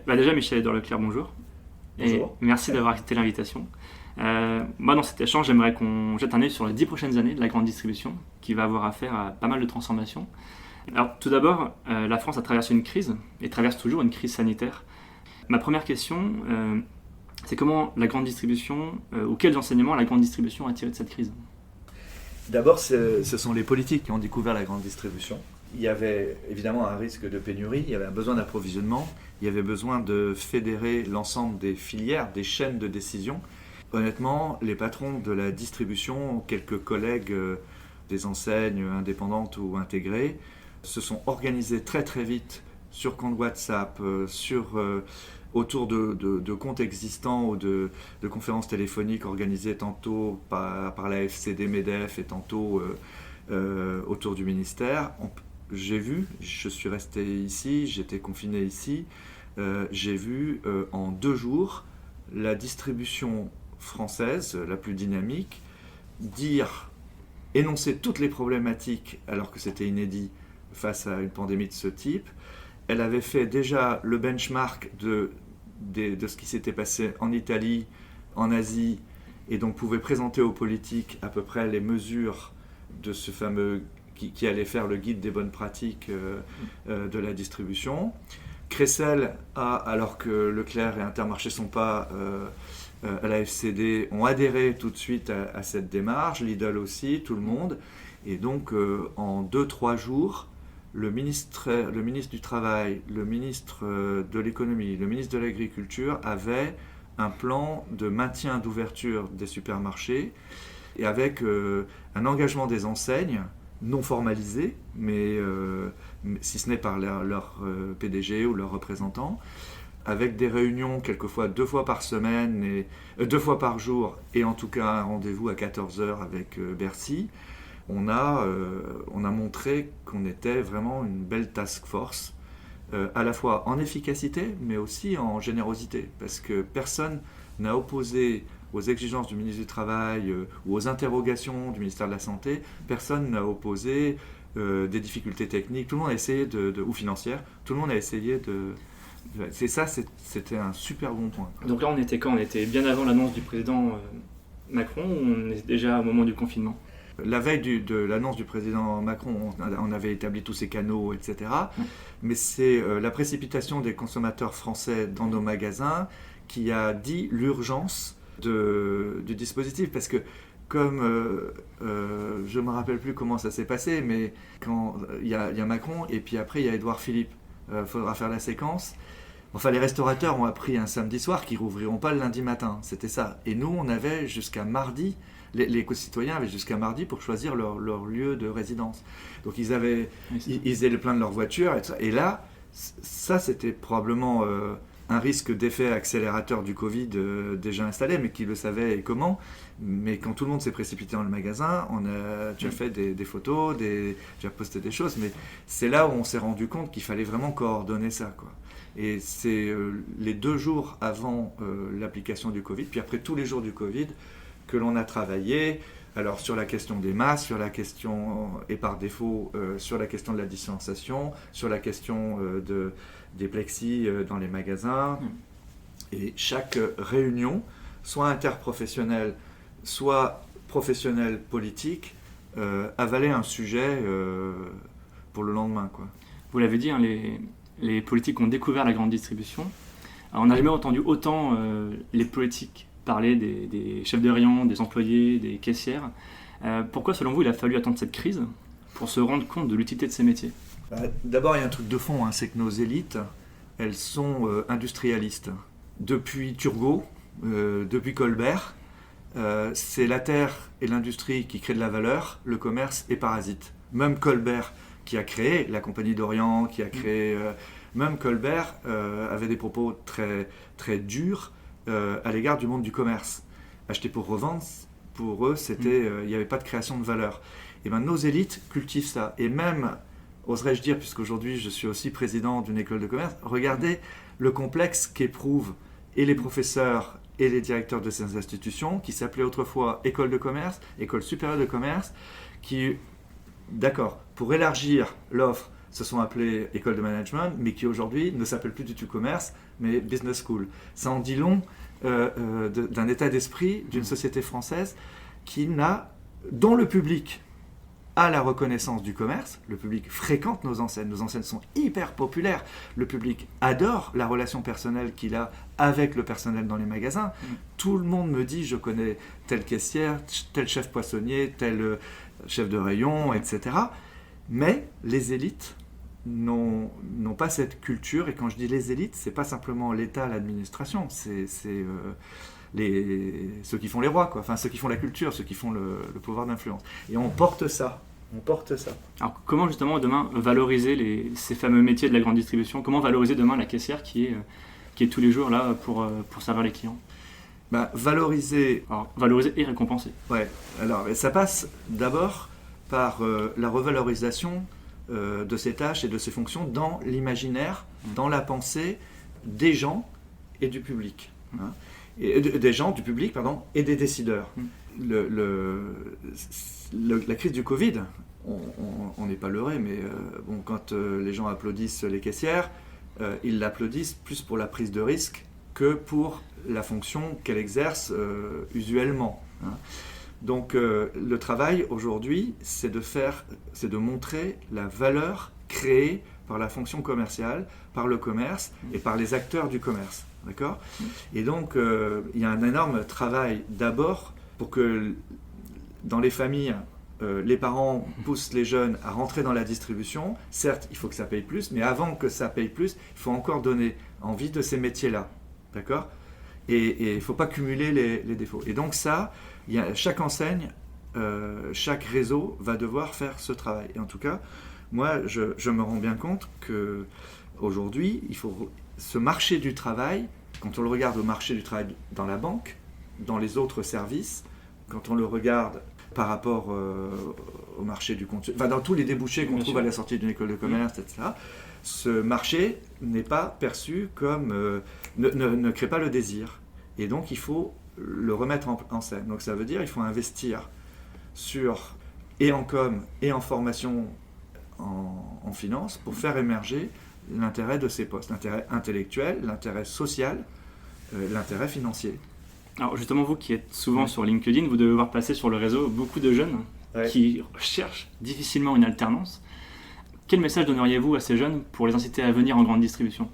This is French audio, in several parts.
Déjà, Michel-Édouard Leclerc, bonjour. Et Bonjour. merci d'avoir accepté l'invitation. Moi, dans cet échange, j'aimerais qu'on jette un œil sur les 10 prochaines années de la grande distribution, qui va avoir affaire à pas mal de transformations. Alors, tout d'abord, la France a traversé une crise, et traverse toujours une crise sanitaire. Ma première question, c'est comment la grande distribution, ou quels enseignements la grande distribution a tiré de cette crise? D'abord, ce sont les politiques qui ont découvert la grande distribution. Il y avait évidemment un risque de pénurie, il y avait un besoin d'approvisionnement, il y avait besoin de fédérer l'ensemble des filières, des chaînes de décision. Honnêtement, les patrons de la distribution, quelques collègues des enseignes indépendantes ou intégrées, se sont organisés très très vite sur compte WhatsApp, autour de comptes existants ou de conférences téléphoniques organisées tantôt par la FCD MEDEF et tantôt autour du ministère. J'ai vu, je suis resté ici, j'étais confiné ici, j'ai vu en 2 jours la distribution française, la plus dynamique, énoncer toutes les problématiques alors que c'était inédit face à une pandémie de ce type. Elle avait fait déjà le benchmark de ce qui s'était passé en Italie, en Asie, et donc pouvait présenter aux politiques à peu près les mesures de ce fameux qui allait faire le guide des bonnes pratiques de la distribution. Cressel alors que Leclerc et Intermarché sont pas à la FCD, ont adhéré tout de suite à cette démarche, Lidl aussi, tout le monde. Et donc en 2-3 jours, le ministre du Travail, le ministre de l'Économie, le ministre de l'Agriculture avaient un plan de maintien d'ouverture des supermarchés et avec un engagement des enseignes non formalisé, mais si ce n'est par leur PDG ou leurs représentants, avec des réunions quelquefois 2 fois par semaine, 2 fois par jour, et en tout cas un rendez-vous à 14h avec Bercy. On a montré qu'on était vraiment une belle task force, à la fois en efficacité, mais aussi en générosité, parce que personne n'a opposé aux exigences du ministre du Travail ou aux interrogations du ministère de la Santé, personne n'a opposé des difficultés techniques, tout le monde a essayé ou financières, tout le monde a essayé c'est ça, c'était un super bon point. Donc là, on était quand? On était bien avant l'annonce du président Macron, ou on est déjà au moment du confinement? La veille de l'annonce du président Macron, on avait établi tous ces canaux, etc. Mais c'est la précipitation des consommateurs français dans nos magasins qui a dit l'urgence du dispositif. Parce que, comme je ne me rappelle plus comment ça s'est passé, mais quand il y a Macron et puis après il y a Édouard Philippe, faudra faire la séquence. Enfin, les restaurateurs ont appris un samedi soir qu'ils rouvriront pas le lundi matin, c'était ça. Et nous, on avait jusqu'à mardi, les concitoyens avaient jusqu'à mardi pour choisir leur lieu de résidence. Donc ils faisaient le plein de leur voiture, et là, ça c'était probablement un risque d'effet accélérateur du Covid déjà installé, mais qui le savait et comment. Mais quand tout le monde s'est précipité dans le magasin, tu as fait des photos, tu as posté des choses, mais c'est là où on s'est rendu compte qu'il fallait vraiment coordonner ça, quoi. Et c'est les 2 jours avant l'application du Covid, puis après tous les jours du Covid, que l'on a travaillé, alors sur la question des masques, sur la question, et par défaut, sur la question de la distanciation, sur la question des plexis dans les magasins. Et chaque réunion, soit interprofessionnelle, soit professionnelle politique, avalait un sujet pour le lendemain, quoi. Vous l'avez dit, hein, les politiques ont découvert la grande distribution. Alors, on n'a jamais entendu autant les politiques parler des chefs de rayon, des employés, des caissières. Pourquoi, selon vous, il a fallu attendre cette crise pour se rendre compte de l'utilité de ces métiers? D'abord, il y a un truc de fond, hein, c'est que nos élites, elles sont industrialistes. Depuis Turgot, depuis Colbert, c'est la terre et l'industrie qui créent de la valeur, le commerce est parasite. Même Colbert, qui a créé la Compagnie d'Orient, qui a créé... même Colbert avait des propos très, très durs à l'égard du monde du commerce. Acheter pour revendre, pour eux, il n'y avait pas de création de valeur. Et bien nos élites cultivent ça. Et même, oserais-je dire, puisqu'aujourd'hui je suis aussi président d'une école de commerce, regardez le complexe qu'éprouvent et les professeurs et les directeurs de ces institutions, qui s'appelaient autrefois école de commerce, école supérieure de commerce, qui, d'accord, pour élargir l'offre, se sont appelées écoles de management, mais qui aujourd'hui ne s'appellent plus du tout commerce, mais business school. Ça en dit long d'un état d'esprit d'une société française dont le public a la reconnaissance du commerce, le public fréquente nos enseignes sont hyper populaires, le public adore la relation personnelle qu'il a avec le personnel dans les magasins. Tout le monde me dit, je connais telle caissière, tel chef poissonnier, tel chef de rayon, etc. Mais les élites n'ont pas cette culture, et quand je dis les élites, c'est pas simplement l'État, l'administration, c'est ceux qui font les rois, quoi. Enfin ceux qui font la culture, ceux qui font le pouvoir d'influence. Et on porte ça. Alors comment justement demain valoriser ces fameux métiers de la grande distribution? Comment valoriser demain la caissière qui est tous les jours là pour servir les clients? Valoriser et récompenser. Ouais. Alors ça passe d'abord par la revalorisation de ces tâches et de ces fonctions dans l'imaginaire, dans la pensée des gens et du public. Hein. Des gens, du public, et des décideurs. La crise du Covid, on n'est pas leurré, mais quand les gens applaudissent les caissières, ils l'applaudissent plus pour la prise de risque que pour la fonction qu'elle exerce usuellement. Hein. Donc le travail aujourd'hui, c'est de montrer la valeur créée par la fonction commerciale, par le commerce et par les acteurs du commerce. D'accord ? Et donc, il y a un énorme travail d'abord pour que dans les familles, les parents poussent les jeunes à rentrer dans la distribution. Certes, il faut que ça paye plus, mais avant que ça paye plus, il faut encore donner envie de ces métiers-là. D'accord ? Et il ne faut pas cumuler les défauts. Et donc ça, chaque enseigne, chaque réseau va devoir faire ce travail. Et en tout cas, moi, je me rends bien compte qu'aujourd'hui, il faut... Ce marché du travail, quand on le regarde au marché du travail dans la banque, dans les autres services, quand on le regarde par rapport au marché du consumer, dans tous les débouchés qu'on trouve à la sortie d'une école de commerce, etc., ce marché n'est pas perçu comme... ne crée pas le désir. Et donc, il faut le remettre en scène. Donc, ça veut dire qu'il faut investir et en com, et en formation en finance, pour faire émerger l'intérêt de ces postes, l'intérêt intellectuel, l'intérêt social, l'intérêt financier. Alors justement, vous qui êtes souvent sur LinkedIn, vous devez voir passer sur le réseau beaucoup de jeunes qui cherchent difficilement une alternance. Quel message donneriez-vous à ces jeunes pour les inciter à venir en grande distribution?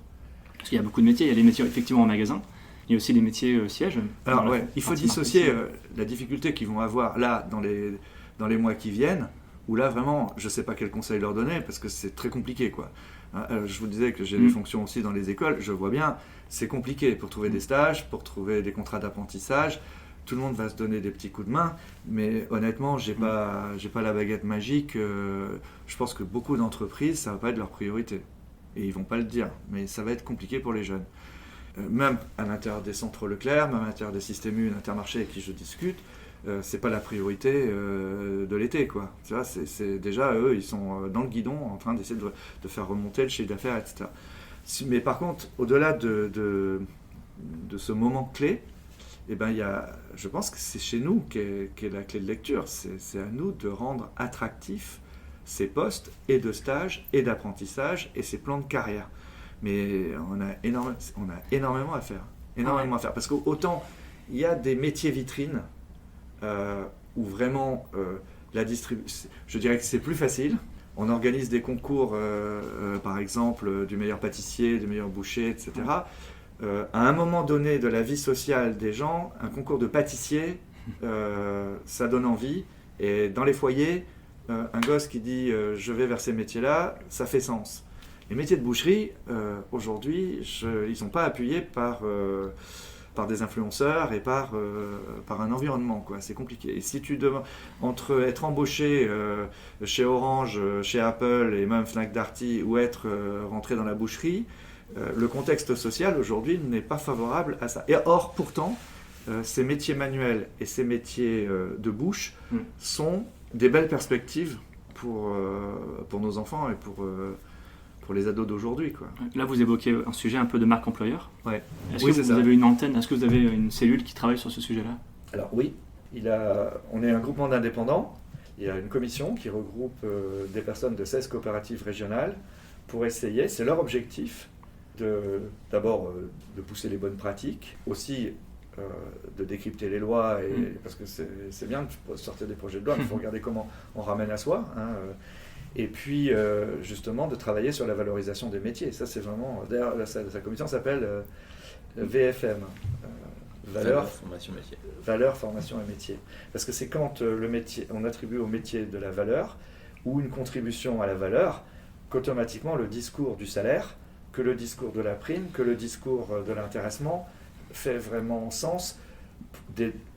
Parce qu'il y a beaucoup de métiers, il y a les métiers effectivement en magasin, il y a aussi les métiers sièges. Alors il faut dissocier la difficulté qu'ils vont avoir là dans les mois qui viennent, où là vraiment, je ne sais pas quel conseil leur donner, parce que c'est très compliqué, quoi. Je vous disais que j'ai des fonctions aussi dans les écoles, je vois bien, c'est compliqué pour trouver des stages, pour trouver des contrats d'apprentissage. Tout le monde va se donner des petits coups de main, mais honnêtement, j'ai pas la baguette magique. Je pense que beaucoup d'entreprises, ça va pas être leur priorité. Et ils vont pas le dire, mais ça va être compliqué pour les jeunes. Même à l'intérieur des centres Leclerc, même à l'intérieur des systèmes U, Intermarché avec qui je discute, c'est pas la priorité de l'été, quoi. Tu vois, c'est déjà eux, ils sont dans le guidon en train d'essayer de faire remonter le chiffre d'affaires, etc. Mais par contre, au-delà de ce moment clé, je pense que c'est chez nous qu'est la clé de lecture. C'est à nous de rendre attractifs ces postes et de stage et d'apprentissage et ces plans de carrière. Mais on a énormément à faire. À faire. Parce qu'autant il y a des métiers vitrines où vraiment la distribution, je dirais que c'est plus facile. On organise des concours, par exemple, du meilleur pâtissier, du meilleur boucher, etc. À un moment donné de la vie sociale des gens, un concours de pâtissier, ça donne envie. Et dans les foyers, un gosse qui dit je vais vers ces métiers-là, ça fait sens. Les métiers de boucherie, aujourd'hui, ils ne sont pas appuyés par des influenceurs et par un environnement, quoi. C'est compliqué. Et si tu demandes entre être embauché chez Orange, chez Apple et même Fnac Darty ou être rentré dans la boucherie, le contexte social aujourd'hui n'est pas favorable à ça. Et or, pourtant, ces métiers manuels et ces métiers de bouche sont des belles perspectives pour nos enfants et pour les ados d'aujourd'hui, quoi. Là, vous évoquez un sujet un peu de marque employeur. Ouais. Est-ce que vous avez une antenne, est-ce que vous avez une cellule qui travaille sur ce sujet-là? Alors oui, on est un groupement d'indépendants. Il y a une commission qui regroupe des personnes de 16 coopératives régionales pour essayer, c'est leur objectif, d'abord de pousser les bonnes pratiques, aussi de décrypter les lois, parce que c'est bien de sortir des projets de loi, mais il faut regarder comment on ramène à soi. Et puis, justement, de travailler sur la valorisation des métiers. Ça, c'est vraiment... D'ailleurs, sa commission s'appelle VFM. Valeur, formation, métier. Valeur, formation et métier. Parce que c'est quand le métier, on attribue au métier de la valeur ou une contribution à la valeur, qu'automatiquement le discours du salaire, que le discours de la prime, que le discours de l'intéressement fait vraiment sens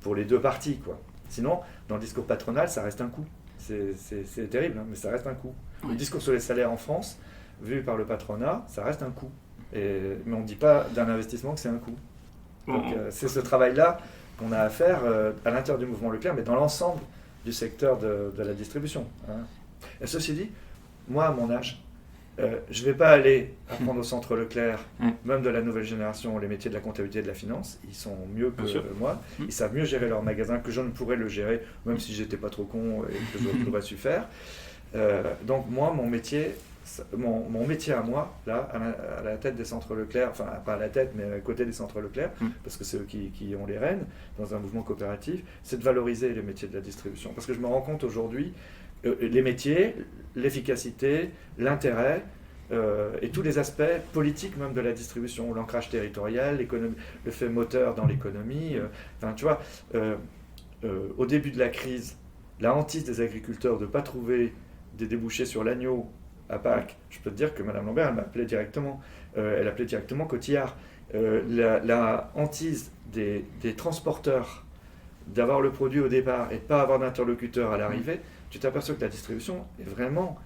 pour les deux parties, quoi. Sinon, dans le discours patronal, ça reste un coût. C'est terrible, hein, mais ça reste un coût. Oui. Le discours sur les salaires en France, vu par le patronat, ça reste un coût. Mais on ne dit pas d'un investissement que c'est un coût. Donc c'est ce travail-là qu'on a à faire à l'intérieur du mouvement Leclerc, mais dans l'ensemble du secteur de la distribution. Et ceci dit, moi, à mon âge, je ne vais pas aller apprendre au centre Leclerc, même de la nouvelle génération, les métiers de la comptabilité et de la finance. Ils sont mieux que moi. Ils savent mieux gérer leur magasin que je ne pourrais le gérer, même si j'étais pas trop con et que j'aurais su faire. Donc moi, mon métier à moi, là, à la tête des centres Leclerc, enfin pas à la tête, mais à côté des centres Leclerc, parce que c'est eux qui ont les rênes dans un mouvement coopératif, c'est de valoriser les métiers de la distribution. Parce que je me rends compte aujourd'hui, les métiers, l'efficacité, l'intérêt et tous les aspects politiques même de la distribution, l'ancrage territorial, le fait moteur dans l'économie. Tu vois, au début de la crise, la hantise des agriculteurs de ne pas trouver des débouchés sur l'agneau à Pâques, je peux te dire que Mme Lambert, elle m'appelait directement. Elle appelait directement Cotillard. La hantise des transporteurs d'avoir le produit au départ et de ne pas avoir d'interlocuteur à l'arrivée, tu t'aperçois que la distribution est vraiment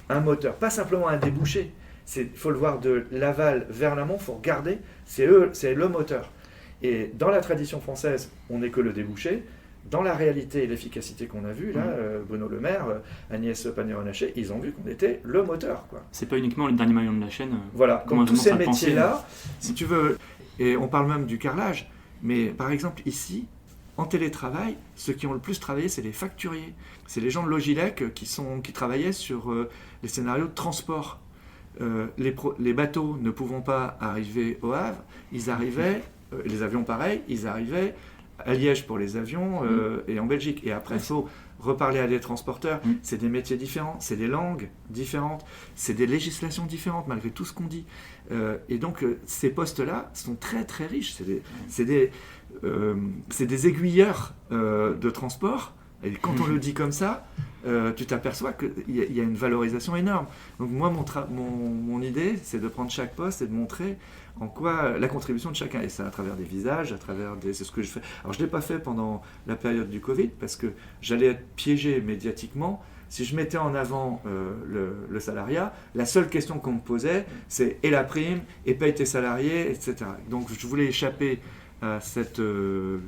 un moteur, pas simplement un débouché. Il faut le voir de l'aval vers l'amont, il faut regarder, c'est le moteur. Et dans la tradition française, on n'est que le débouché. Dans la réalité et l'efficacité qu'on a vue, là, Bruno Le Maire, Agnès Pannier-Runacher, ils ont vu qu'on était le moteur, quoi. C'est pas uniquement le dernier maillon de la chaîne. Voilà, comme tous ces métiers-là, si tu veux, et on parle même du carrelage, mais par exemple ici, en télétravail, ceux qui ont le plus travaillé, c'est les facturiers. C'est les gens de Logilec qui travaillaient sur les scénarios de transport. Les bateaux ne pouvant pas arriver au Havre, ils arrivaient, les avions pareil, ils arrivaient à Liège pour les avions et en Belgique. Et après, il faut reparler à des transporteurs. C'est des métiers différents, c'est des langues différentes, c'est des législations différentes malgré tout ce qu'on dit. Et donc, ces postes-là sont très très riches. C'est des aiguilleurs de transport. Et quand on le dit comme ça, tu t'aperçois qu'il y a une valorisation énorme. Donc moi, mon idée, c'est de prendre chaque poste et de montrer en quoi la contribution de chacun. Et ça à travers des visages, c'est ce que je fais. Alors je ne l'ai pas fait pendant la période du Covid, parce que j'allais être piégé médiatiquement. Si je mettais en avant le salariat, la seule question qu'on me posait, c'est « et la prime, et paye tes salariés », etc. Donc je voulais échapper à ce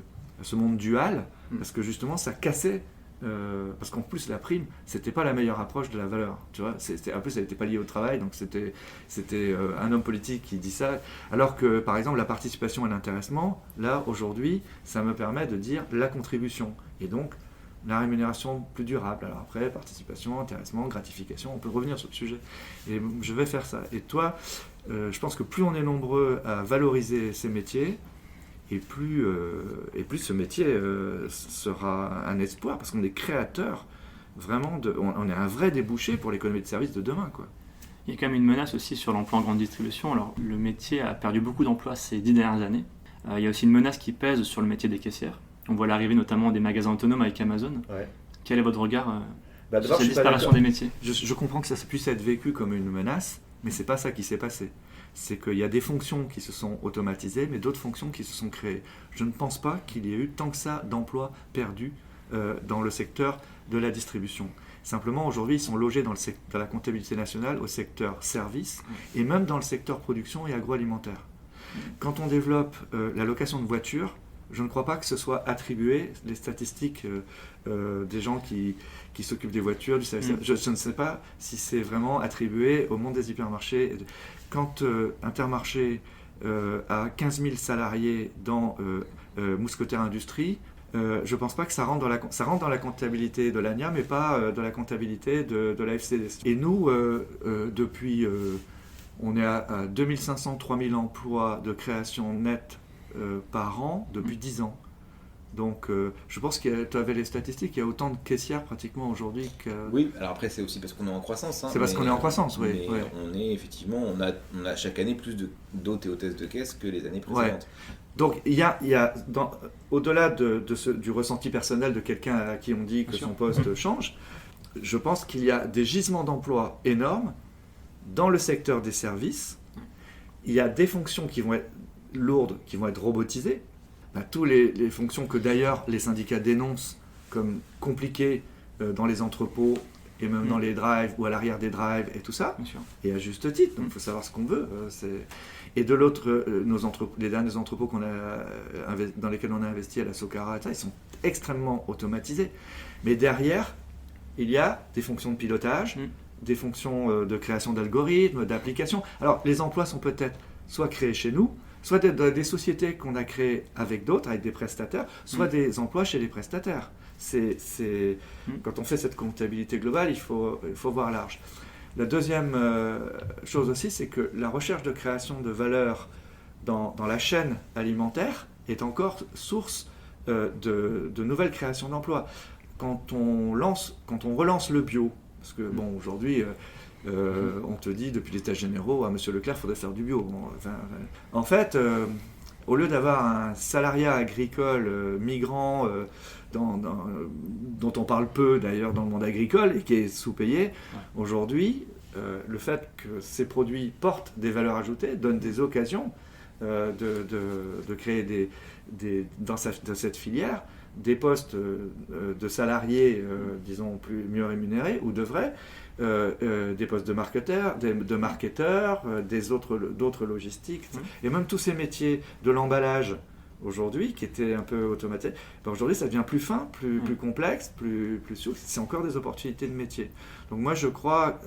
monde dual, parce que justement ça cassait, parce qu'en plus la prime, c'était pas la meilleure approche de la valeur, tu vois. En plus elle n'était pas liée au travail, donc c'était un homme politique qui dit ça, alors que par exemple la participation et l'intéressement, là aujourd'hui, ça me permet de dire la contribution, et donc la rémunération plus durable. Alors après, participation, intéressement, gratification, on peut revenir sur le sujet, et je vais faire ça. Et toi, je pense que plus on est nombreux à valoriser ces métiers, et plus ce métier sera un espoir, parce qu'on est créateur, vraiment, on est un vrai débouché pour l'économie de service de demain, quoi. Il y a quand même une menace aussi sur l'emploi en grande distribution. Alors, le métier a perdu beaucoup d'emplois ces 10 dernières années. Il y a aussi une menace qui pèse sur le métier des caissières. On voit l'arrivée notamment des magasins autonomes avec Amazon. Ouais. Quel est votre regard sur cette disparition des métiers ? Je comprends que ça puisse être vécu comme une menace, mais c'est pas ça qui s'est passé. C'est qu'il y a des fonctions qui se sont automatisées, mais d'autres fonctions qui se sont créées. Je ne pense pas qu'il y ait eu tant que ça d'emplois perdus dans le secteur de la distribution. Simplement, aujourd'hui, ils sont logés dans la comptabilité nationale au secteur service et même dans le secteur production et agroalimentaire. Quand on développe la location de voitures, je ne crois pas que ce soit attribué, les statistiques des gens qui s'occupent des voitures, du service. Je ne sais pas si c'est vraiment attribué au monde des hypermarchés. Quand Intermarché a 15 000 salariés dans Mousquetaire Industrie, Je ne pense pas que ça rentre dans la comptabilité de l'ANIA, mais pas dans la comptabilité de la FCDC. Et nous, depuis, on est à 2500-3000 emplois de création nette par an depuis 10 ans. Donc je pense que tu avais les statistiques, il y a autant de caissières pratiquement aujourd'hui que... Oui, alors après c'est aussi parce qu'on est en croissance. C'est parce qu'on est en croissance, oui. Mais on est effectivement, on a chaque année plus d'hôtes et hôtesses de caisse que les années précédentes. Donc il y a au-delà du ressenti personnel de quelqu'un à qui on dit que son poste change, je pense qu'il y a des gisements d'emplois énormes dans le secteur des services. Il y a des fonctions qui vont être lourdes, qui vont être robotisées. Toutes les fonctions que d'ailleurs les syndicats dénoncent comme compliquées dans les entrepôts et même dans les drives ou à l'arrière des drives et tout ça, et à juste titre, donc il faut savoir ce qu'on veut. Et de l'autre, les derniers entrepôts dans lesquels on a investi à la Socara, ils sont extrêmement automatisés. Mais derrière, il y a des fonctions de pilotage, des fonctions de création d'algorithmes, d'applications. Alors les emplois sont peut-être soit créés chez nous, soit des sociétés qu'on a créées avec d'autres, avec des prestataires, soit des emplois chez les prestataires. Quand on fait cette comptabilité globale, il faut voir large. La deuxième chose aussi, c'est que la recherche de création de valeur dans la chaîne alimentaire est encore source de nouvelles créations d'emplois. Quand on relance le bio, parce que aujourd'hui... on te dit depuis les états généraux, à Monsieur Leclerc, il faudrait faire du bio. En fait, au lieu d'avoir un salariat agricole migrant dont on parle peu d'ailleurs dans le monde agricole et qui est sous-payé, aujourd'hui, le fait que ces produits portent des valeurs ajoutées donne des occasions de créer dans cette filière des postes de salariés, disons, mieux rémunérés ou de vrais, des postes de marketeurs, d'autres logistiques, et même tous ces métiers de l'emballage aujourd'hui, qui étaient un peu automatisés, aujourd'hui ça devient plus fin, plus complexe, plus souple, c'est encore des opportunités de métier. Donc moi je crois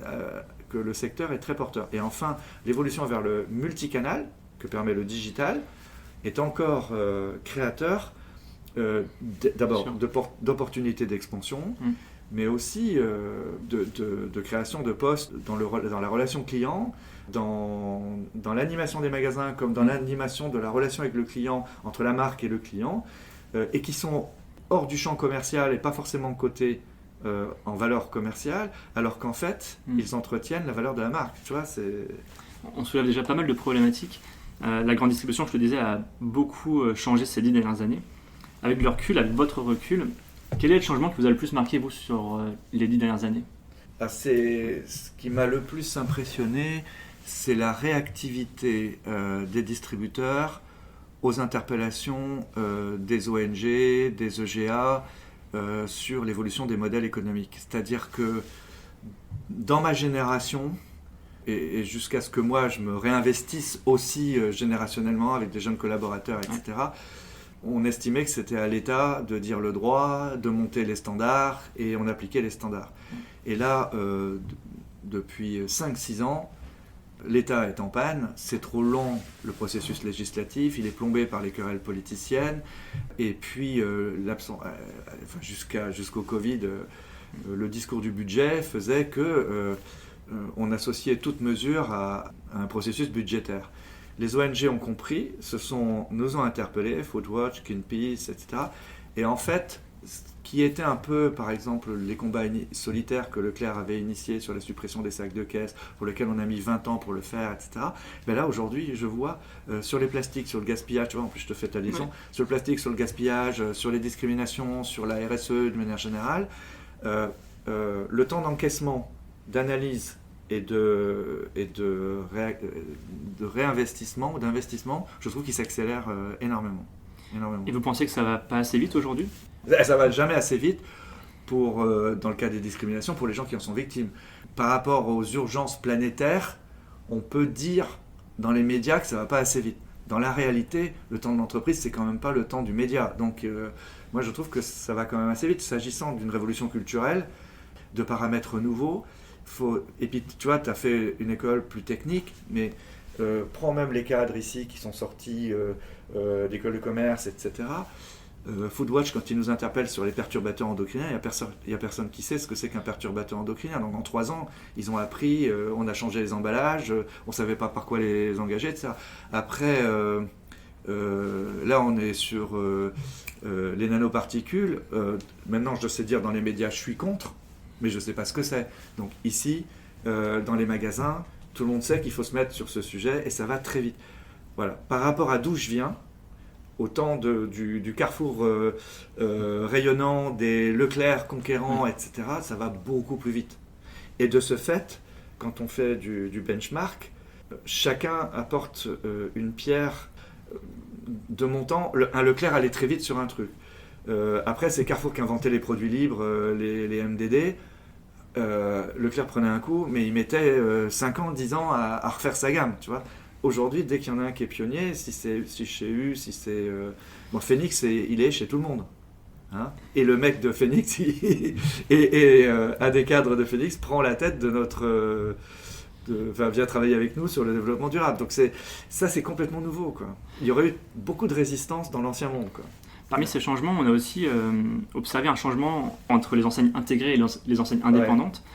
que le secteur est très porteur. Et enfin, l'évolution vers le multicanal, que permet le digital, est encore créateur d'abord d'opportunités d'expansion, mais aussi de création de postes dans la relation client, dans l'animation des magasins, comme dans l'animation de la relation avec le client, entre la marque et le client, et qui sont hors du champ commercial et pas forcément cotés en valeur commerciale, alors qu'en fait, ils entretiennent la valeur de la marque. Tu vois, on soulève déjà pas mal de problématiques. La grande distribution, je te disais, a beaucoup changé ces 10 dernières années. Avec le recul, avec votre recul, quel est le changement qui vous a le plus marqué, vous, sur les 10 dernières années ? Ce qui m'a le plus impressionné, c'est la réactivité des distributeurs aux interpellations des ONG, des EGA sur l'évolution des modèles économiques. C'est-à-dire que dans ma génération, et jusqu'à ce que moi je me réinvestisse aussi générationnellement avec des jeunes collaborateurs, etc., on estimait que c'était à l'État de dire le droit, de monter les standards, et on appliquait les standards. Et là, depuis 5-6 ans, l'État est en panne, c'est trop long le processus législatif, il est plombé par les querelles politiciennes, et puis jusqu'au Covid, le discours du budget faisait que on associait toute mesure à un processus budgétaire. Les ONG ont compris, nous ont interpellés, Foodwatch, Greenpeace, etc. Et en fait, ce qui était un peu, par exemple, les combats solitaires que Leclerc avait initiés sur la suppression des sacs de caisse, pour lesquels on a mis 20 ans pour le faire, etc. Ben là, aujourd'hui, je vois sur les plastiques, sur le gaspillage, tu vois, en plus je te fais ta liaison, sur le plastique, sur le gaspillage, sur les discriminations, sur la RSE de manière générale, le temps d'encaissement, d'analyse et de réinvestissement ou d'investissement, je trouve qu'il s'accélère énormément. Et vous pensez que ça va pas assez vite aujourd'hui ? Ça va jamais assez vite dans le cas des discriminations, pour les gens qui en sont victimes. Par rapport aux urgences planétaires, on peut dire dans les médias que ça va pas assez vite. Dans la réalité, le temps de l'entreprise, c'est quand même pas le temps du média. Donc moi je trouve que ça va quand même assez vite. S'agissant d'une révolution culturelle, de paramètres nouveaux, et puis tu vois, tu as fait une école plus technique, mais prends même les cadres ici qui sont sortis d'école de commerce, etc. Foodwatch, quand il nous interpelle sur les perturbateurs endocriniens, il y a personne qui sait ce que c'est qu'un perturbateur endocrinien. Donc en 3 ans, ils ont appris, on a changé les emballages, on ne savait pas par quoi les engager, etc. Après, là on est sur les nanoparticules. Maintenant, je sais dire dans les médias, je suis contre, mais je ne sais pas ce que c'est. Donc ici, dans les magasins, tout le monde sait qu'il faut se mettre sur ce sujet et ça va très vite. Voilà. Par rapport à d'où je viens, au temps du carrefour rayonnant, des Leclerc conquérants, etc., ça va beaucoup plus vite. Et de ce fait, quand on fait du benchmark, chacun apporte une pierre de mon temps. Un Leclerc allait très vite sur un truc. Après, c'est Carrefour qui inventait les produits libres, les MDD. Leclerc prenait un coup, mais il mettait 5 ans, 10 ans à refaire sa gamme, tu vois. Aujourd'hui, dès qu'il y en a un qui est pionnier, si chez U, si c'est... Phoenix, il est chez tout le monde. Hein, et le mec de Phoenix, un des cadres de Phoenix, prend la tête de notre... vient travailler avec nous sur le développement durable. Donc ça, c'est complètement nouveau, quoi. Il y aurait eu beaucoup de résistance dans l'ancien monde, quoi. Parmi ces changements, on a aussi observé un changement entre les enseignes intégrées et les enseignes indépendantes. Ouais.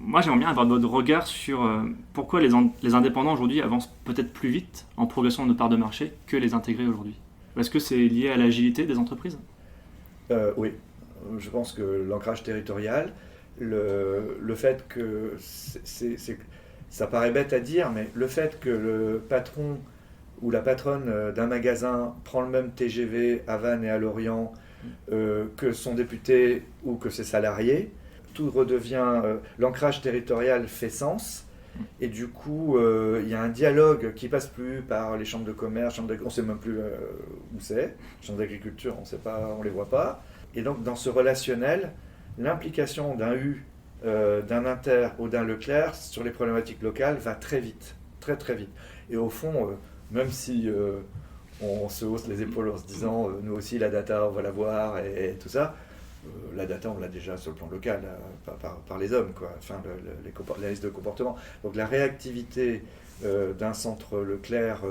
Moi, j'aimerais bien avoir votre regard sur pourquoi les indépendants aujourd'hui avancent peut-être plus vite en progressant de part de marché que les intégrés aujourd'hui. Est-ce que c'est lié à l'agilité des entreprises ? Oui, je pense que l'ancrage territorial, le fait que ça paraît bête à dire, mais le fait que le patron ou la patronne d'un magasin prend le même TGV à Vannes et à Lorient que son député ou que ses salariés, tout redevient, l'ancrage territorial fait sens, et du coup il y a un dialogue qui passe plus par les chambres de commerce, on ne sait même plus où c'est, chambres d'agriculture, on ne sait pas, on les voit pas, et donc dans ce relationnel, l'implication d'un U, d'un Inter ou d'un Leclerc sur les problématiques locales va très vite, très très vite, et au fond, même si on se hausse les épaules en se disant nous aussi la data on va la voir et tout ça, la data, on l'a déjà sur le plan local, par les hommes, quoi. Enfin, les risques de comportement. Donc la réactivité d'un centre Leclerc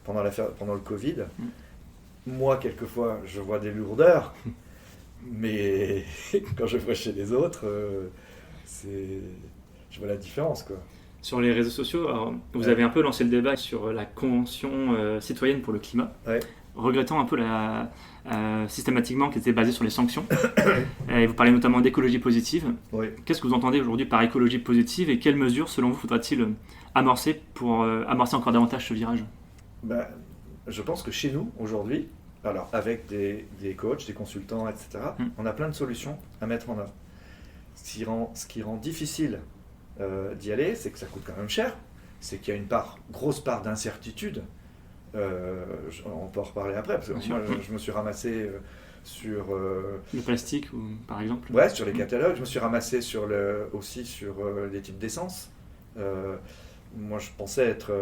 pendant le Covid, moi, quelquefois, je vois des lourdeurs, mais quand je vois chez les autres, je vois la différence, quoi. Sur les réseaux sociaux, alors, vous avez un peu lancé le débat sur la Convention citoyenne pour le climat, regrettant un peu systématiquement qu'elle était basée sur les sanctions. Et vous parlez notamment d'écologie positive. Oui. Qu'est-ce que vous entendez aujourd'hui par écologie positive et quelles mesures, selon vous, faudra-t-il amorcer pour amorcer encore davantage ce virage ? Je pense que chez nous, aujourd'hui, alors avec des coachs, des consultants, etc., on a plein de solutions à mettre en œuvre. Ce qui rend difficile d'y aller, c'est que ça coûte quand même cher, c'est qu'il y a une grosse part d'incertitude. On peut en reparler après, parce que moi je me suis ramassé sur... le plastique, par exemple. Ouais, sur les catalogues, je me suis ramassé aussi sur les types d'essence. Moi je pensais être...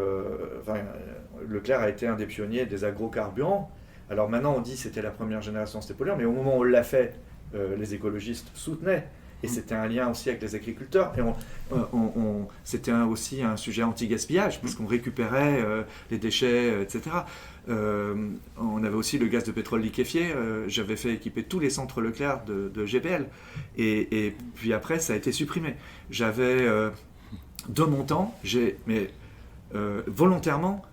Leclerc a été un des pionniers des agrocarburants. Alors maintenant on dit que c'était la première génération, c'était polluant, mais au moment où on l'a fait, les écologistes soutenaient. Et c'était un lien aussi avec les agriculteurs. Et c'était aussi un sujet anti-gaspillage, parce qu'on récupérait les déchets, etc. On avait aussi le gaz de pétrole liquéfié. J'avais fait équiper tous les centres Leclerc de GPL. Et puis après, ça a été supprimé. J'avais, de mon temps, volontairement,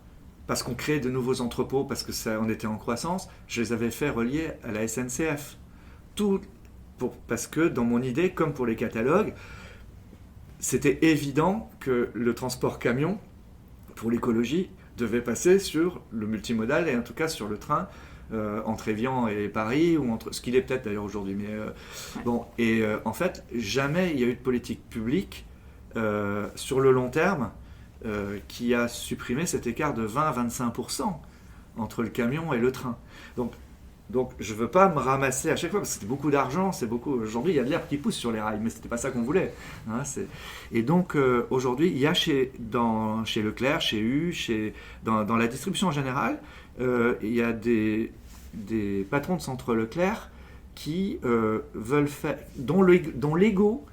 parce qu'on créait de nouveaux entrepôts, parce qu'on était en croissance, je les avais fait relier à la SNCF. Parce que dans mon idée, comme pour les catalogues, c'était évident que le transport camion, pour l'écologie, devait passer sur le multimodal, et en tout cas sur le train, entre Évian et Paris, ou ce qu'il est peut-être d'ailleurs aujourd'hui. Mais, en fait, jamais il y a eu de politique publique sur le long terme qui a supprimé cet écart de 20 à 25% entre le camion et le train. Donc je ne veux pas me ramasser à chaque fois, parce que c'était beaucoup d'argent, aujourd'hui il y a de l'herbe qui pousse sur les rails, mais ce n'était pas ça qu'on voulait. Hein, et donc aujourd'hui, il y a chez Leclerc, chez U, dans la distribution en général, il y a des patrons de centre Leclerc qui veulent faire, dont l'ego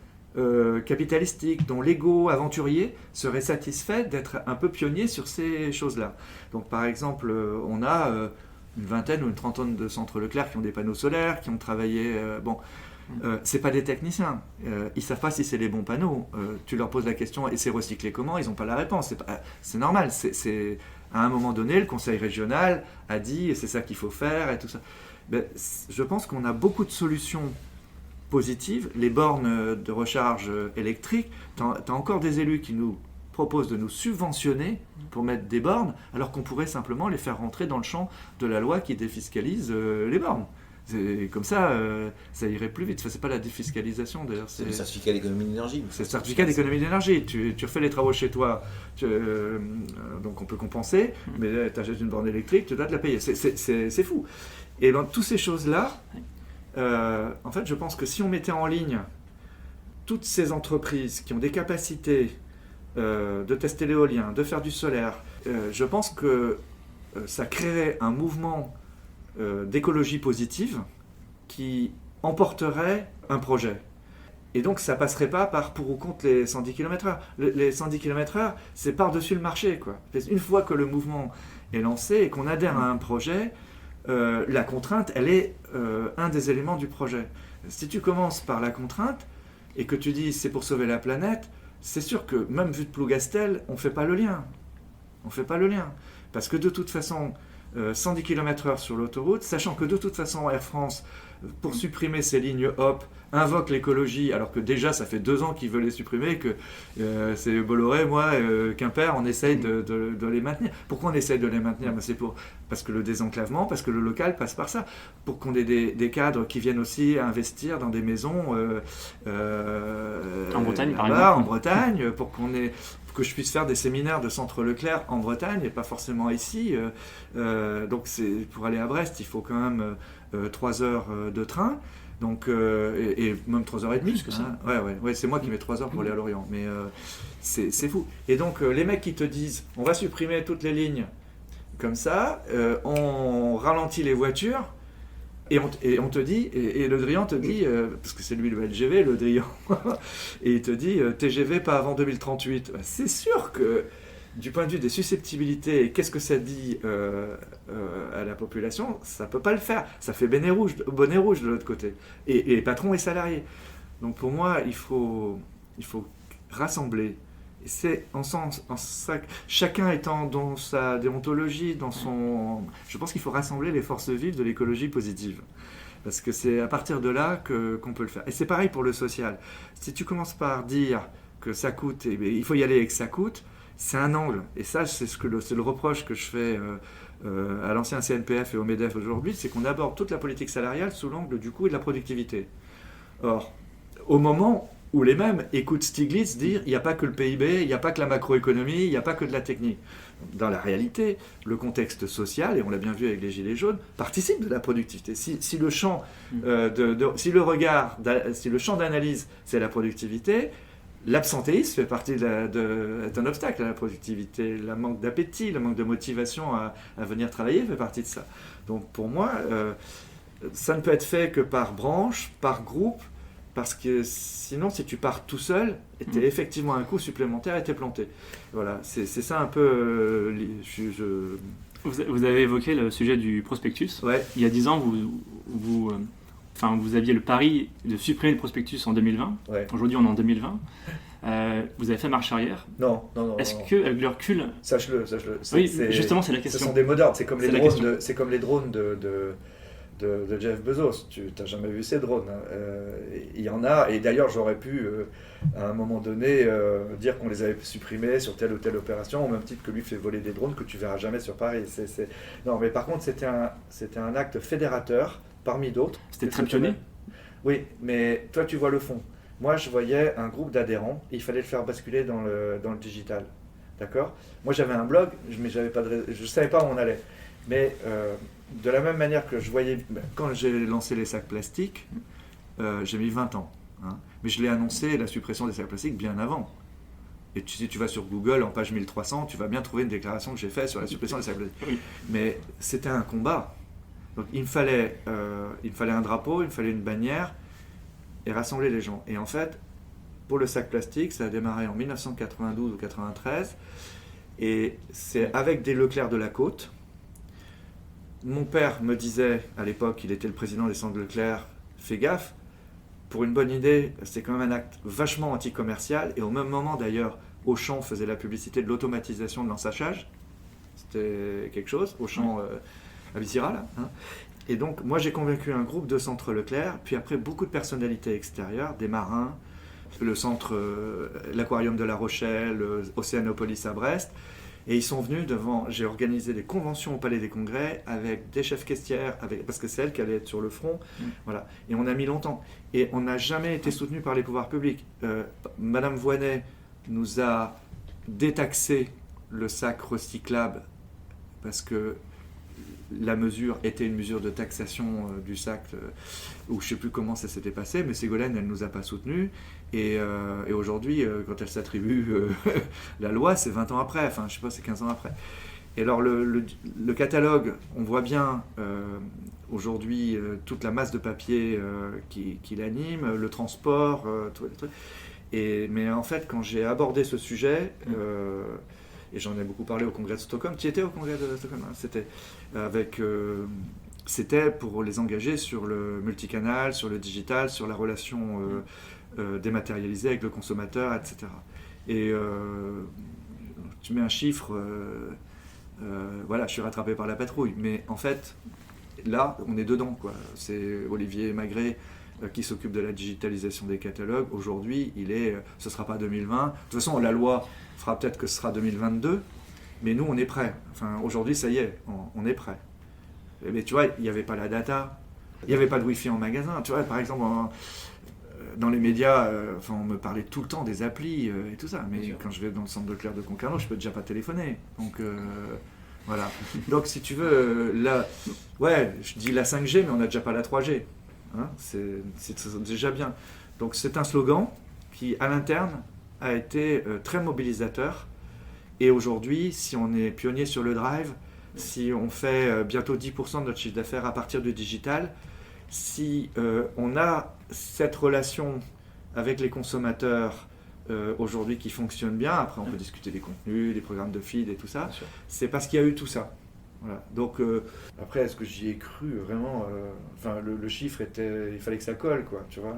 capitalistique, dont l'ego aventurier serait satisfait d'être un peu pionnier sur ces choses-là. Donc par exemple, on a... une vingtaine ou une trentaine de centres Leclerc qui ont des panneaux solaires, qui ont travaillé... c'est pas des techniciens. Ils savent pas si c'est les bons panneaux. Tu leur poses la question, et c'est recyclé comment? Ils n'ont pas la réponse. C'est normal. À un moment donné, le conseil régional a dit, et c'est ça qu'il faut faire, et tout ça. Je pense qu'on a beaucoup de solutions positives. Les bornes de recharge électrique, tu as encore des élus qui nous proposent de nous subventionner pour mettre des bornes, alors qu'on pourrait simplement les faire rentrer dans le champ de la loi qui défiscalise les bornes. Comme ça, ça irait plus vite. Enfin, c'est pas la défiscalisation d'ailleurs. C'est le certificat d'économie d'énergie. C'est le certificat d'économie d'énergie. Tu refais les travaux chez toi, donc on peut compenser, mais tu achètes une borne électrique, tu dois te la payer. C'est fou. Et dans toutes ces choses-là, en fait, je pense que si on mettait en ligne toutes ces entreprises qui ont des capacités de tester l'éolien, de faire du solaire, je pense que ça créerait un mouvement d'écologie positive qui emporterait un projet. Et donc ça passerait pas par pour ou contre les 110 km/h. Les 110 km/h, c'est par-dessus le marché, quoi. Une fois que le mouvement est lancé et qu'on adhère à un projet, la contrainte, elle est un des éléments du projet. Si tu commences par la contrainte et que tu dis c'est pour sauver la planète, c'est sûr que même vu de Plougastel, on fait pas le lien. On fait pas le lien. Parce que de toute façon, 110 km/h sur l'autoroute, sachant que de toute façon Air France, pour supprimer ces lignes hop, invoque l'écologie, alors que déjà ça fait 2 ans qu'ils veulent les supprimer, que c'est Bolloré, moi, Quimper, on essaye de les maintenir. Pourquoi on essaye de les maintenir? Parce que le désenclavement, parce que le local passe par ça, pour qu'on ait des cadres qui viennent aussi investir dans des maisons en Bretagne, par exemple. exemple. En Bretagne, pour que je puisse faire des séminaires de centre Leclerc en Bretagne et pas forcément ici. Donc pour aller à Brest, il faut quand même 3 heures de train. Donc, et même 3h30. Plus que ça. Ouais, c'est moi qui mets 3 heures pour aller à Lorient. Mais c'est fou. Et donc, les mecs qui te disent on va supprimer toutes les lignes comme ça, on ralentit les voitures. Et on te dit, et Le Drian te dit, parce que c'est lui le LGV, Le Drian, et il te dit TGV pas avant 2038. C'est sûr que du point de vue des susceptibilités, qu'est-ce que ça dit à la population, ça peut pas le faire. Ça fait bonnet rouge de l'autre côté. Et les patrons et salariés. Donc pour moi, il faut rassembler. Et c'est chacun étant dans sa déontologie, je pense qu'il faut rassembler les forces vives de l'écologie positive. Parce que c'est à partir de là qu'on peut le faire. Et c'est pareil pour le social. Si tu commences par dire que ça coûte, il faut y aller et que ça coûte, c'est un angle. Et ça, c'est le reproche que je fais à l'ancien CNPF et au MEDEF aujourd'hui, c'est qu'on aborde toute la politique salariale sous l'angle du coût et de la productivité. Or, au moment où les mêmes écoutent Stiglitz dire il n'y a pas que le PIB, il n'y a pas que la macroéconomie, il n'y a pas que de la technique. Dans la réalité, le contexte social, et on l'a bien vu avec les Gilets jaunes, participe de la productivité. Si le champ si le champ d'analyse c'est la productivité, l'absentéisme fait partie est un obstacle à la productivité. Le manque d'appétit, le manque de motivation à venir travailler fait partie de ça. Donc pour moi, ça ne peut être fait que par branche, par groupe, parce que sinon, si tu pars tout seul, tu es effectivement un coût supplémentaire et tu es planté. Voilà, c'est ça un peu... Vous avez évoqué le sujet du prospectus. Ouais. Il y a 10 ans, vous aviez le pari de supprimer le prospectus en 2020. Ouais. Aujourd'hui, on est en 2020. Vous avez fait marche arrière. Non. Est-ce que, avec le recul... Sache-le. Oui, justement, c'est la question. Ce sont des mots d'ordre. C'est comme les drones de Jeff Bezos. Tu n'as jamais vu ces drones. Il y en a, et d'ailleurs j'aurais pu à un moment donné dire qu'on les avait supprimés sur telle ou telle opération, au même titre que lui fait voler des drones que tu verras jamais sur Paris. Non, mais par contre c'était un acte fédérateur parmi d'autres. C'était très pionnier. Oui, mais toi tu vois le fond. Moi je voyais un groupe d'adhérents, et il fallait le faire basculer dans le digital. D'accord ? Moi j'avais un blog, mais je ne savais pas où on allait. Mais de la même manière que je voyais, quand j'ai lancé les sacs plastiques, j'ai mis 20 ans. Hein, mais je l'ai annoncé, la suppression des sacs plastiques, bien avant. Et si tu vas sur Google, en page 1300, tu vas bien trouver une déclaration que j'ai faite sur la suppression des sacs plastiques. Oui. Mais c'était un combat. Donc il me fallait un drapeau, il me fallait une bannière, et rassembler les gens. Et en fait, pour le sac plastique, ça a démarré en 1992 ou 93, et c'est avec des Leclerc de la Côte. mon père me disait, à l'époque, il était le président des centres Leclerc, fais gaffe, pour une bonne idée, c'est quand même un acte vachement anti-commercial, et au même moment d'ailleurs, Auchan faisait la publicité de l'automatisation de l'ensachage, c'était quelque chose, Auchan à Vizira, là. Hein. Et donc, moi j'ai convaincu un groupe de centres Leclerc, puis après beaucoup de personnalités extérieures, des marins, le centre, l'aquarium de La Rochelle, Océanopolis à Brest, et ils sont venus devant, j'ai organisé des conventions au Palais des Congrès avec des chefs caissières, parce que c'est elle qui allait être sur le front, voilà. Et on a mis longtemps. Et on n'a jamais été soutenu par les pouvoirs publics. Madame Voynet nous a détaxé le sac recyclable parce que la mesure était une mesure de taxation du sac, ou je ne sais plus comment ça s'était passé, mais Ségolène, elle ne nous a pas soutenus. Et aujourd'hui, quand elle s'attribue la loi, c'est 20 ans après, enfin je sais pas, c'est 15 ans après. Et alors le catalogue, on voit bien aujourd'hui toute la masse de papier qui l'anime, le transport, tous les trucs. Mais en fait, quand j'ai abordé ce sujet, et j'en ai beaucoup parlé au congrès de Stockholm, tu étais au congrès de Stockholm, hein, c'était pour les engager sur le multicanal, sur le digital, sur la relation dématérialisée avec le consommateur, etc. Et tu mets un chiffre, voilà, je suis rattrapé par la patrouille. Mais en fait, là, on est dedans, quoi. C'est Olivier Magret qui s'occupe de la digitalisation des catalogues. Aujourd'hui, ce ne sera pas 2020. De toute façon, la loi fera peut-être que ce sera 2022, mais nous, on est prêts. Enfin, aujourd'hui, ça y est, on est prêts. Mais tu vois, il n'y avait pas la data, il n'y avait pas de Wi-Fi en magasin. Tu vois, par exemple, dans les médias, on me parlait tout le temps des applis et tout ça. Mais quand je vais dans le centre Leclerc de Concarneau, je peux déjà pas téléphoner. Donc, voilà. Donc, si tu veux, là, ouais, je dis la 5G, mais on n'a déjà pas la 3G. Hein, c'est déjà bien. Donc, c'est un slogan qui, à l'interne, a été très mobilisateur. Et aujourd'hui, si on est pionnier sur le drive, si on fait bientôt 10% de notre chiffre d'affaires à partir du digital, si on a cette relation avec les consommateurs aujourd'hui qui fonctionne bien, après on peut discuter des contenus, des programmes de feed et tout ça, c'est parce qu'il y a eu tout ça. Voilà. Donc après, est-ce que j'y ai cru vraiment le chiffre était, il fallait que ça colle, quoi, tu vois.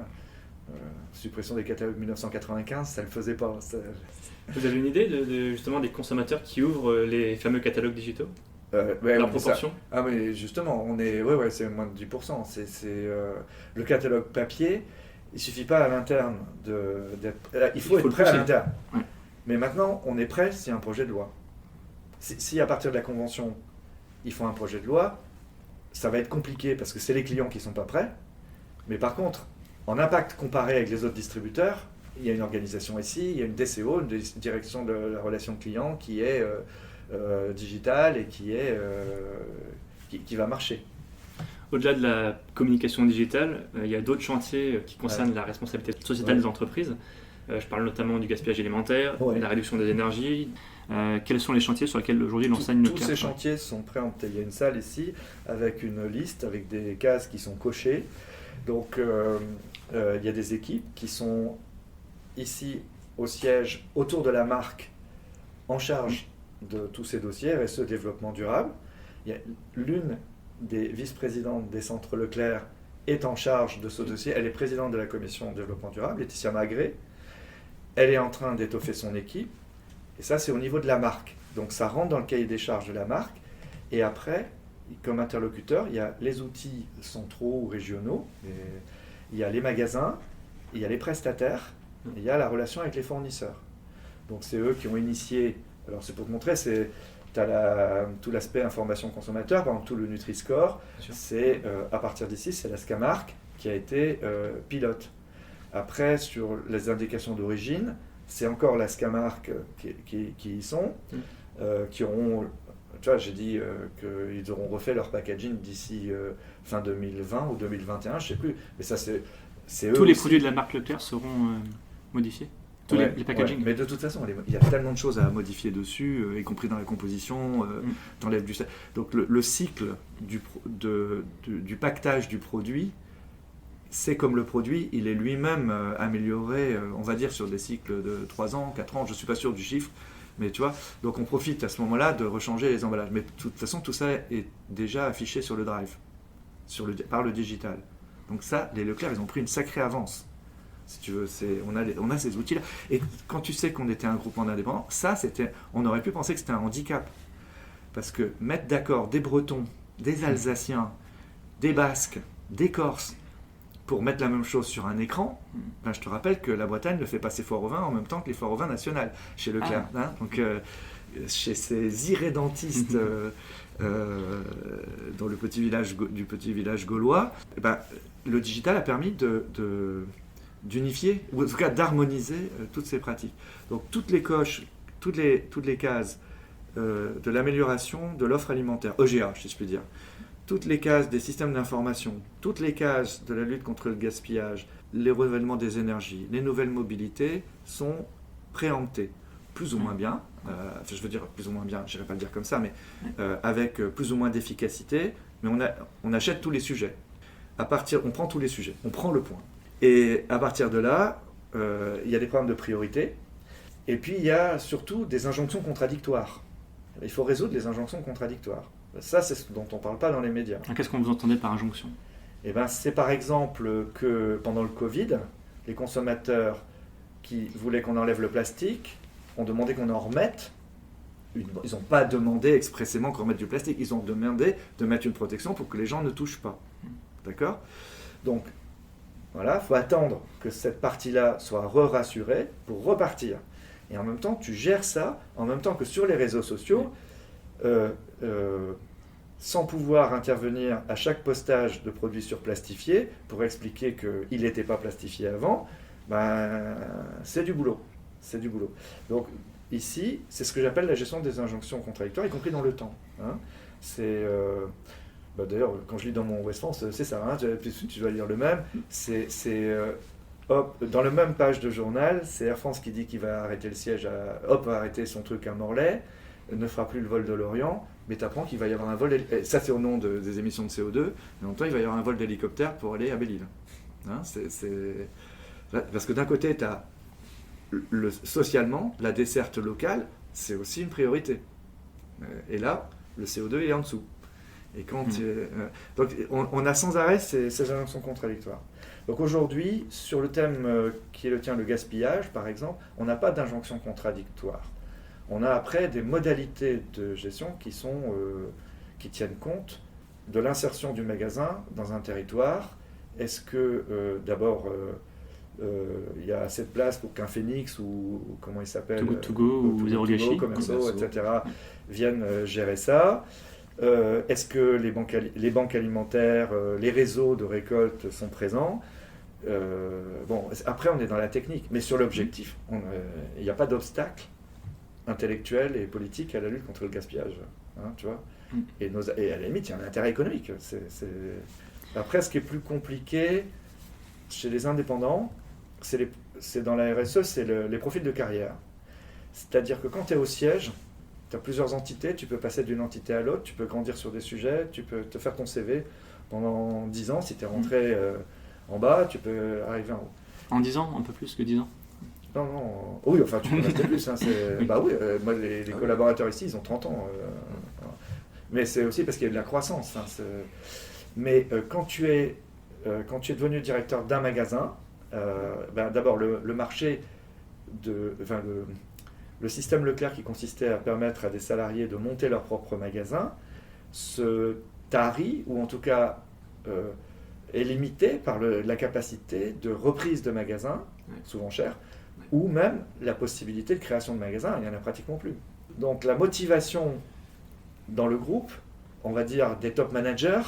Suppression des catalogues 1995, ça ne le faisait pas. Vous avez une idée justement des consommateurs qui ouvrent les fameux catalogues digitaux? La proportion? Ah mais justement, c'est moins de 10%. Le catalogue papier, il suffit pas à l'interne il faut être prêt à l'interne. Ouais. Mais maintenant, on est prêt s'il y a un projet de loi. Si à partir de la convention, ils font un projet de loi, ça va être compliqué parce que c'est les clients qui sont pas prêts. Mais par contre, en impact comparé avec les autres distributeurs, il y a une organisation ici, il y a une DCO, une direction de la relation client qui est digitale et qui va marcher. Au-delà de la communication digitale, il y a d'autres chantiers qui concernent la responsabilité sociétale des entreprises. Je parle notamment du gaspillage alimentaire, de la réduction des énergies. Quels sont les chantiers sur lesquels aujourd'hui l'enseigne Leclerc? Tous ces chantiers sont préemptés. Il y a une salle ici avec une liste, avec des cases qui sont cochées. Donc il y a des équipes qui sont ici au siège autour de la marque en charge de tous ces dossiers, RSE, développement durable. Il y a l'une des vice-présidentes des centres Leclerc est en charge de ce dossier. Elle est présidente de la commission développement durable, Laetitia Magret. Elle est en train d'étoffer son équipe. Et ça, c'est au niveau de la marque. Donc ça rentre dans le cahier des charges de la marque. Et après, comme interlocuteur, il y a les outils centraux ou régionaux, il y a les magasins, il y a les prestataires, et il y a la relation avec les fournisseurs. Donc c'est eux qui ont initié. Alors c'est pour te montrer, tu as tout l'aspect information consommateur, par exemple tout le Nutri-Score, c'est à partir d'ici, c'est la Scamarc qui a été pilote. Après, sur les indications d'origine, c'est encore la Scamarc qui y sont, qui auront, tu vois, j'ai dit qu'ils auront refait leur packaging d'ici fin 2020 ou 2021, je ne sais plus, mais ça c'est eux. Tous les produits de la marque Leclerc seront modifiés? Les packaging. Mais de toute façon, il y a tellement de choses à modifier dessus, y compris dans la composition, t'enlèves du sel. Donc le cycle du pactage du produit, c'est comme le produit, il est lui-même amélioré, on va dire, sur des cycles de 3 ans, 4 ans, je ne suis pas sûr du chiffre, Mais tu vois, donc on profite à ce moment-là de rechanger les emballages. Mais de toute façon, tout ça est déjà affiché sur le drive, par le digital. Donc ça, les Leclerc, ils ont pris une sacrée avance. Si tu veux, on a ces outils-là. Et quand tu sais qu'on était un groupement d'indépendants, on aurait pu penser que c'était un handicap. Parce que mettre d'accord des Bretons, des Alsaciens, des Basques, des Corses, pour mettre la même chose sur un écran, ben je te rappelle que la Bretagne le fait passer foire au vin en même temps que les foires au vin nationales chez Leclerc. Hein. Donc chez ces irrédentistes dans du petit village gaulois, ben, le digital a permis d'unifier, ou en tout cas d'harmoniser toutes ces pratiques. Donc toutes les coches, toutes les cases de l'amélioration de l'offre alimentaire, EGA si je puis dire, toutes les cases des systèmes d'information, toutes les cases de la lutte contre le gaspillage, les renouvellements des énergies, les nouvelles mobilités sont préemptées, plus ou moins bien, je veux dire plus ou moins bien, je n'irai pas le dire comme ça, mais avec plus ou moins d'efficacité, mais on achète tous les sujets. On prend tous les sujets, on prend le point. Et à partir de là, il y a des problèmes de priorité, et puis il y a surtout des injonctions contradictoires. Il faut résoudre les injonctions contradictoires. Ça, c'est ce dont on ne parle pas dans les médias. Qu'est-ce qu'on vous entendez par injonction ? Eh ben, c'est par exemple que pendant le Covid, les consommateurs qui voulaient qu'on enlève le plastique ont demandé qu'on en remette. Ils n'ont pas demandé expressément qu'on remette du plastique. Ils ont demandé de mettre une protection pour que les gens ne touchent pas. D'accord ? Donc, voilà, il faut attendre que cette partie-là soit rassurée pour repartir. Et en même temps, tu gères ça, en même temps que sur les réseaux sociaux, sans pouvoir intervenir à chaque postage de produits surplastifiés pour expliquer qu'il n'était pas plastifié avant, ben, c'est du boulot. C'est du boulot. Donc ici, c'est ce que j'appelle la gestion des injonctions contradictoires, y compris dans le temps. Hein. C'est, d'ailleurs, quand je lis dans mon Ouest France, c'est ça, hein, tu dois lire le même. Dans la même page de journal, c'est Air France qui dit qu'il va arrêter le siège, va arrêter son truc à Morlaix, ne fera plus le vol de Lorient, mais tu apprends qu'il va y avoir un vol, ça c'est au nom des émissions de CO2, mais en même temps il va y avoir un vol d'hélicoptère pour aller à Belle-Île. Hein, parce que d'un côté, tu as socialement, la desserte locale, c'est aussi une priorité. Et là, le CO2 est en dessous. Et donc on a sans arrêt ces injonctions contradictoires. Donc aujourd'hui, sur le thème qui est le tien, le gaspillage par exemple, on n'a pas d'injonction contradictoire. On a après des modalités de gestion qui tiennent compte de l'insertion du magasin dans un territoire. Est-ce que d'abord il y a assez de place pour qu'un Phoenix ou comment il s'appelle, Too Good To Go ou Zéro Gâchis, Commerceau, etc. viennent gérer ça. Est-ce que les banques alimentaires, les réseaux de récolte sont présents? Après on est dans la technique, mais sur l'objectif, il n'y a pas d'obstacle intellectuel et politique à la lutte contre le gaspillage. Hein, tu vois, et à la limite, il y a un intérêt économique. Après, ce qui est plus compliqué chez les indépendants, c'est dans la RSE, c'est les profils de carrière. C'est-à-dire que quand tu es au siège, tu as plusieurs entités, tu peux passer d'une entité à l'autre, tu peux grandir sur des sujets, tu peux te faire ton CV pendant 10 ans. Si tu es rentré en bas, tu peux arriver en haut. En 10 ans, un peu plus que 10 ans. Non. Oui, enfin, tu peux rester plus. Hein, bah oui, moi, les collaborateurs ici, ils ont 30 ans. Mais c'est aussi parce qu'il y a de la croissance. Hein, mais quand tu es devenu directeur d'un magasin, d'abord, le marché, le système Leclerc qui consistait à permettre à des salariés de monter leur propre magasin, se tarit, ou en tout cas est limité par la capacité de reprise de magasins, souvent cher, ou même la possibilité de création de magasins, il n'y en a pratiquement plus. Donc la motivation dans le groupe, on va dire des top managers,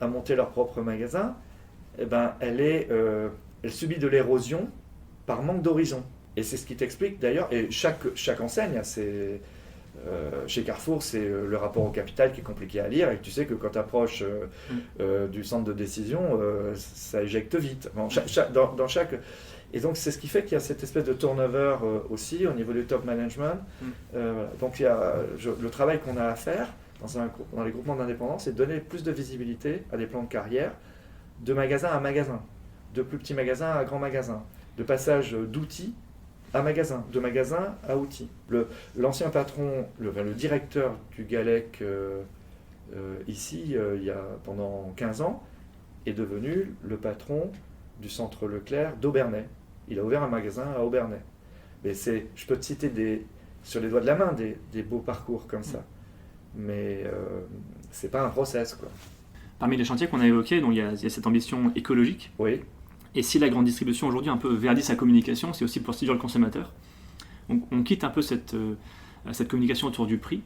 à monter leur propre magasin, elle subit de l'érosion par manque d'horizon. Et c'est ce qui t'explique d'ailleurs, et chaque enseigne a chez Carrefour, c'est le rapport au capital qui est compliqué à lire, et tu sais que quand tu approches du centre de décision, ça éjecte vite. Bon, dans chaque... Et donc c'est ce qui fait qu'il y a cette espèce de turnover aussi au niveau du top management. Voilà. Donc le travail qu'on a à faire dans les groupements d'indépendants, c'est de donner plus de visibilité à des plans de carrière, de magasin à magasin, de plus petits magasins à grands magasins, de passage d'outils de magasin à outils. L'ancien patron, le directeur du Gallec ici, pendant 15 ans, est devenu le patron du centre Leclerc d'Aubernais. Il a ouvert un magasin à Aubernais. Mais je peux te citer sur les doigts de la main des beaux parcours comme ça. Mais c'est pas un process, quoi. Parmi les chantiers qu'on a évoqués, donc il y a cette ambition écologique. Oui. Et si la grande distribution aujourd'hui un peu verdit sa communication, c'est aussi pour séduire le consommateur. On quitte un peu cette communication autour du prix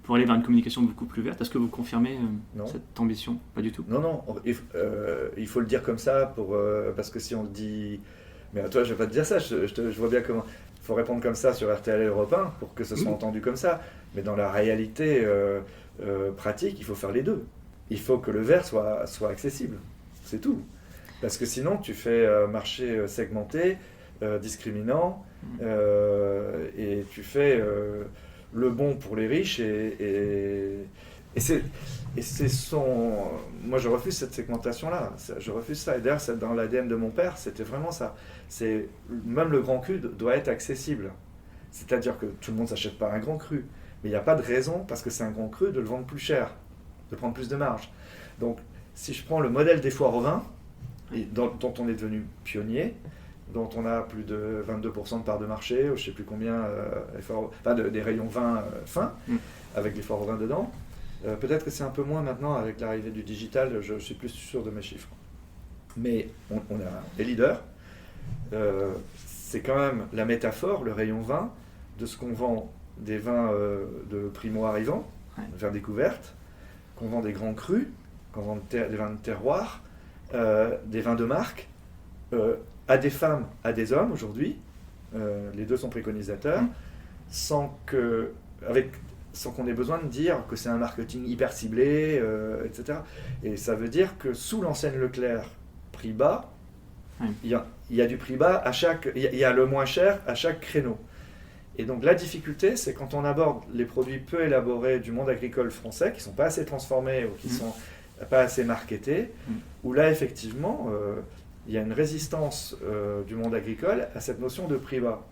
pour aller vers une communication beaucoup plus verte. Est-ce que vous confirmez cette ambition? Pas du tout. Non, il faut le dire comme ça parce que si on le dit... Mais toi, je ne vais pas te dire ça, je vois bien comment... Il faut répondre comme ça sur RTL et Europe 1 pour que ce soit entendu comme ça. Mais dans la réalité pratique, il faut faire les deux. Il faut que le verre soit accessible, c'est tout. Parce que sinon, tu fais marché segmenté, discriminant, et tu fais le bon pour les riches. Moi, je refuse cette segmentation-là. Je refuse ça. Et d'ailleurs, dans l'ADN de mon père, c'était vraiment ça. Même le grand cru doit être accessible. C'est-à-dire que tout le monde ne s'achète pas un grand cru. Mais il n'y a pas de raison, parce que c'est un grand cru, de le vendre plus cher, de prendre plus de marge. Donc, si je prends le modèle des foires au vin, dont on est devenu pionnier, dont on a plus de 22% de part de marché, ou je ne sais plus combien, des rayons vin fins, avec les foires au vin dedans. Peut-être que c'est un peu moins maintenant avec l'arrivée du digital, je suis plus sûr de mes chiffres. Mais on a les leaders, c'est quand même la métaphore, le rayon vin, de ce qu'on vend des vins de primo-arrivants, vers découverte, qu'on vend des grands crus, qu'on vend des vins de terroir, des vins de marque, à des femmes, à des hommes aujourd'hui, les deux sont préconisateurs, sans qu'on ait besoin de dire que c'est un marketing hyper ciblé, etc. Et ça veut dire que sous l'enseigne Leclerc, prix bas, il y a du prix bas il y a le moins cher à chaque créneau. Et donc la difficulté, c'est quand on aborde les produits peu élaborés du monde agricole français, qui ne sont pas assez transformés ou qui ne sont pas assez marketés, où là, effectivement, il y a une résistance du monde agricole à cette notion de prix bas.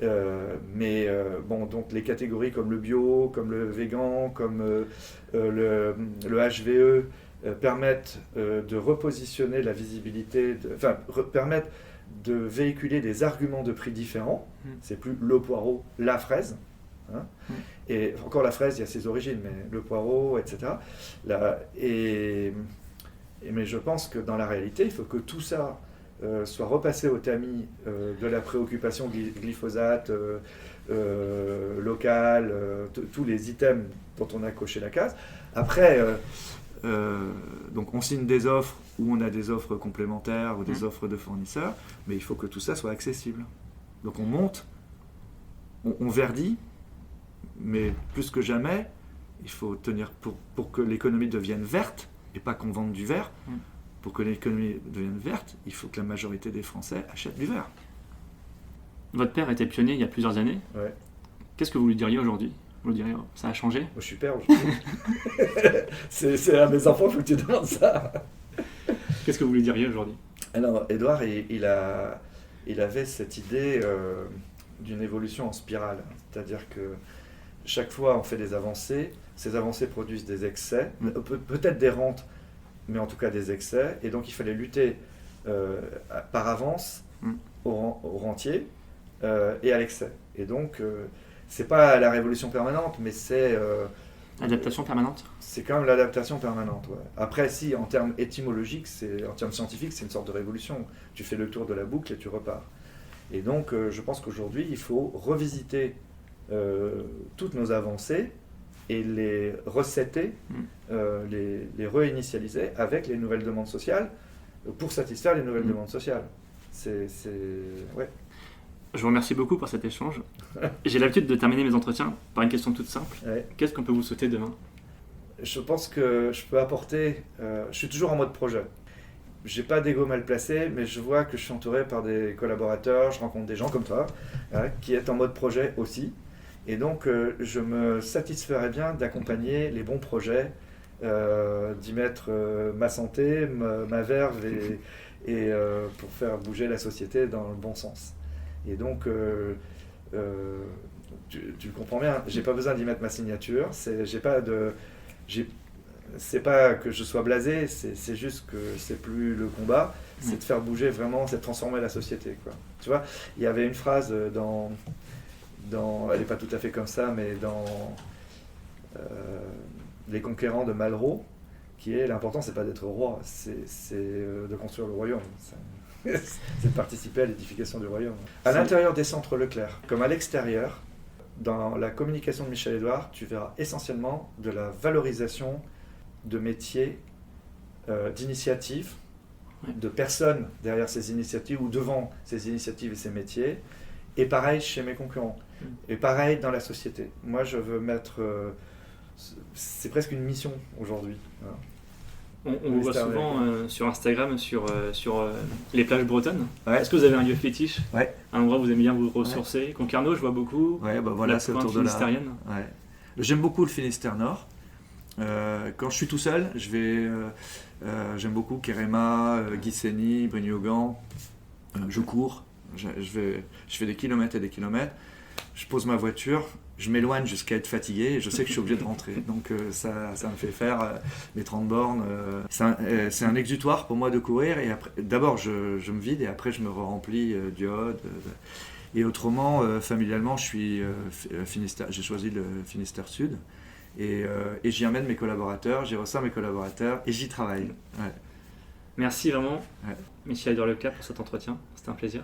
Donc les catégories comme le bio, comme le végan, comme le HVE permettent de repositionner la visibilité, permettent de véhiculer des arguments de prix différents. C'est plus le poireau, la fraise. Et encore la fraise, il y a ses origines, mais le poireau, etc. Mais je pense que dans la réalité, il faut que tout ça soit repassé au tamis de la préoccupation glyphosate, locale, tous les items dont on a coché la case. Après, donc on signe des offres où on a des offres complémentaires ou des offres de fournisseurs, mais il faut que tout ça soit accessible. Donc on monte, on verdit, mais plus que jamais, il faut tenir pour que l'économie devienne verte et pas qu'on vende du verre. Pour que l'économie devienne verte, il faut que la majorité des Français achètent du verre. Votre père était pionnier il y a plusieurs années. Ouais. Qu'est-ce que vous lui diriez aujourd'hui? Vous lui diriez, ça a changé? Moi, je suis père aujourd'hui. c'est à mes enfants, il faut que tu demandes ça. Qu'est-ce que vous lui diriez aujourd'hui? Alors, Édouard, il avait cette idée d'une évolution en spirale. C'est-à-dire que chaque fois, on fait des avancées. Ces avancées produisent des excès, peut-être des rentes, mais en tout cas des excès. Et donc, il fallait lutter par avance au rentier et à l'excès. Et donc, c'est pas la révolution permanente, mais c'est... Adaptation permanente? C'est quand même l'adaptation permanente, ouais. Après, si, en termes étymologiques, en termes scientifiques, c'est une sorte de révolution. Tu fais le tour de la boucle et tu repars. Et donc, je pense qu'aujourd'hui, il faut revisiter toutes nos avancées et les recéter, les réinitialiser avec les nouvelles demandes sociales pour satisfaire les nouvelles demandes sociales. Ouais. Je vous remercie beaucoup pour cet échange. J'ai l'habitude de terminer mes entretiens par une question toute simple. Ouais. Qu'est-ce qu'on peut vous souhaiter demain? Je pense que je peux apporter... je suis toujours en mode projet. J'ai pas d'ego mal placé, mais je vois que je suis entouré par des collaborateurs, je rencontre des gens comme toi, qui est en mode projet aussi. Et donc, je me satisferais bien d'accompagner les bons projets, d'y mettre ma santé, ma verve et pour faire bouger la société dans le bon sens. Et donc, tu le comprends bien, j'ai pas besoin d'y mettre ma signature, c'est pas que je sois blasé, c'est juste que c'est plus le combat, c'est de faire bouger vraiment, c'est de transformer la société, quoi. Tu vois, il y avait une phrase dans elle n'est pas tout à fait comme ça, mais dans Les Conquérants de Malraux, qui est l'important, c'est pas d'être roi, c'est de construire le royaume. C'est de participer à l'édification du royaume. À l'intérieur des centres Leclerc, comme à l'extérieur, dans la communication de Michel Édouard, tu verras essentiellement de la valorisation de métiers, d'initiatives, de personnes derrière ces initiatives ou devant ces initiatives et ces métiers. Et pareil chez mes concurrents. Et pareil dans la société. Moi, je veux mettre... c'est presque une mission aujourd'hui. Voilà. On vous voit souvent sur Instagram, sur les plages bretonnes. Ouais. Est-ce que vous avez un lieu fétiche? Ouais. Un endroit où vous aimez bien vous ressourcer? Concarneau, je vois beaucoup. Ouais, bah voilà, c'est autour de là. Finistérienne. Ouais. J'aime beaucoup le Finistère Nord. Quand je suis tout seul, j'aime beaucoup Kéréma, Guissény, Brignogan. Je cours, je fais des kilomètres et des kilomètres. Je pose ma voiture, je m'éloigne jusqu'à être fatigué et je sais que je suis obligé de rentrer. Donc ça me fait faire mes 30 bornes. C'est un exutoire pour moi de courir. Et après, d'abord, je me vide et après, je me remplis d'iode. Et autrement, familialement, je suis Finistère. J'ai choisi le Finistère Sud. Et j'y emmène mes collaborateurs, j'y reçois mes collaborateurs et j'y travaille. Ouais. Merci vraiment, Michel Édouard Leclerc, pour cet entretien. C'était un plaisir.